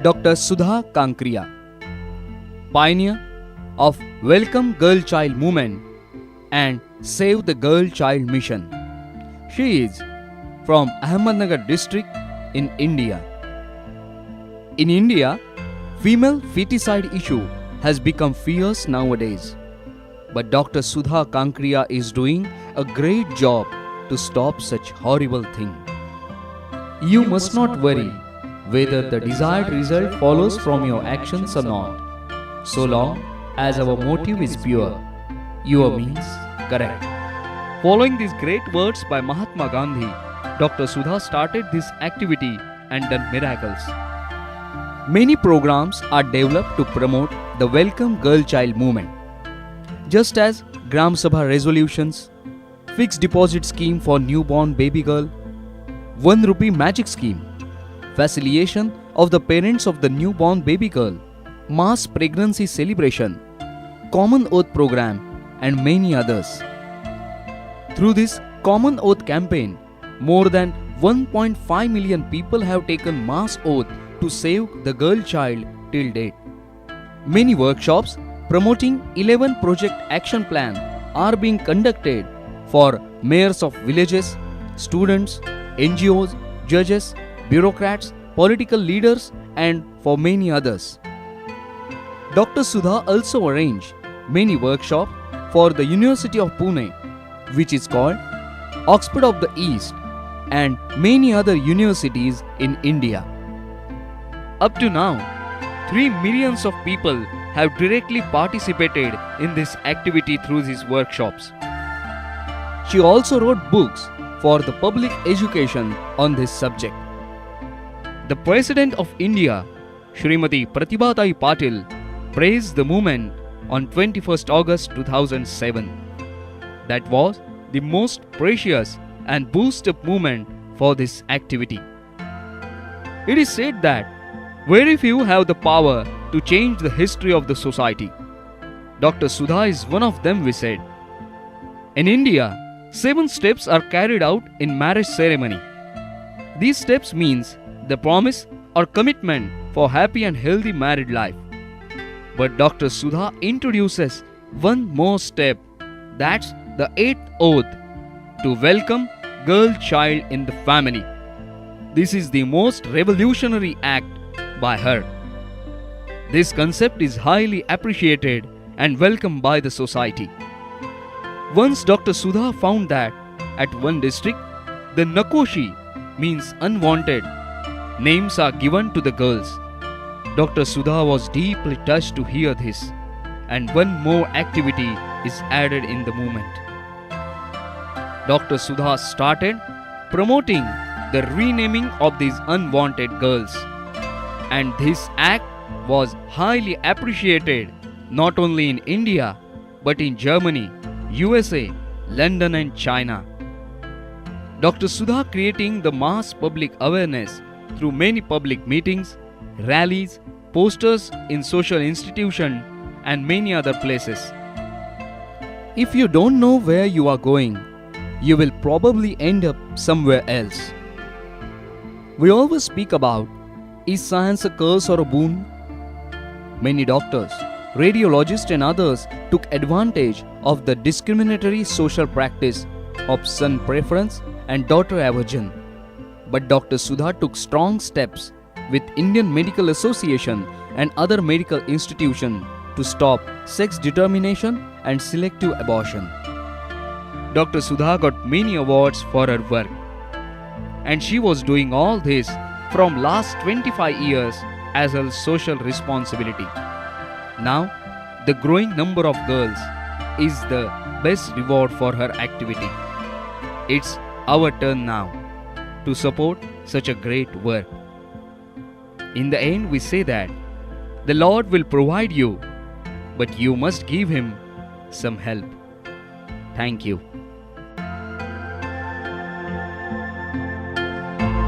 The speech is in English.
Dr. Sudha Kankriya, pioneer of Welcome Girl Child Movement and Save the Girl Child Mission. She is from Ahmednagar district in India. In India, female feticide issue has become fierce nowadays. But Dr. Sudha Kankriya is doing a great job to stop such horrible thing. You must not worry whether the desired result follows from your actions or not, so long as our motive is pure, your means correct. Following these great words by Mahatma Gandhi, Dr. Sudha started this activity and done miracles. Many programs are developed to promote the Welcome Girl Child Movement, just as Gram Sabha resolutions, fixed deposit scheme for newborn baby girl, 1 rupee magic scheme, facilitation of the parents of the newborn baby girl, mass pregnancy celebration, Common Oath program, and many others. Through this Common Oath campaign, more than 1.5 million people have taken mass oath to save the girl child till date. Many workshops promoting 11 project action plan are being conducted for mayors of villages, students, NGOs, judges, bureaucrats, political leaders, and for many others. Dr. Sudha also arranged many workshops for the University of Pune, which is called Oxford of the East, and many other universities in India. Up to now, 3 millions of people have directly participated in this activity through these workshops. She also wrote books for the public education on this subject. The President of India, Shrimati Pratibha Patil, praised the movement on 21st August 2007. That was the most precious and boost-up movement for this activity. It is said that very few have the power to change the history of the society. Dr. Sudha is one of them, we said. In India, 7 steps are carried out in marriage ceremony. These steps means the promise or commitment for happy and healthy married life. But Dr. Sudha introduces one more step, that's the 8th oath, to welcome girl child in the family. This is the most revolutionary act by her. This concept is highly appreciated and welcomed by the society. Once Dr. Sudha found that at one district, the Nakoshi means unwanted names are given to the girls. Dr. Sudha was deeply touched to hear this, and one more activity is added in the movement. Dr. Sudha started promoting the renaming of these unwanted girls, and this act was highly appreciated not only in India but in Germany, USA, London and China. Dr. Sudha creating the mass public awareness through many public meetings, rallies, posters in social institutions and many other places. If you don't know where you are going, you will probably end up somewhere else. We always speak about, is science a curse or a boon? Many doctors, radiologists and others took advantage of the discriminatory social practice of son preference and daughter aversion. But Dr. Sudha took strong steps with Indian Medical Association and other medical institutions to stop sex determination and selective abortion. Dr. Sudha got many awards for her work. And she was doing all this from last 25 years as her social responsibility. Now, the growing number of girls is the best reward for her activity. It's our turn now to support such a great work. In the end, we say that the Lord will provide you, but you must give Him some help. Thank you.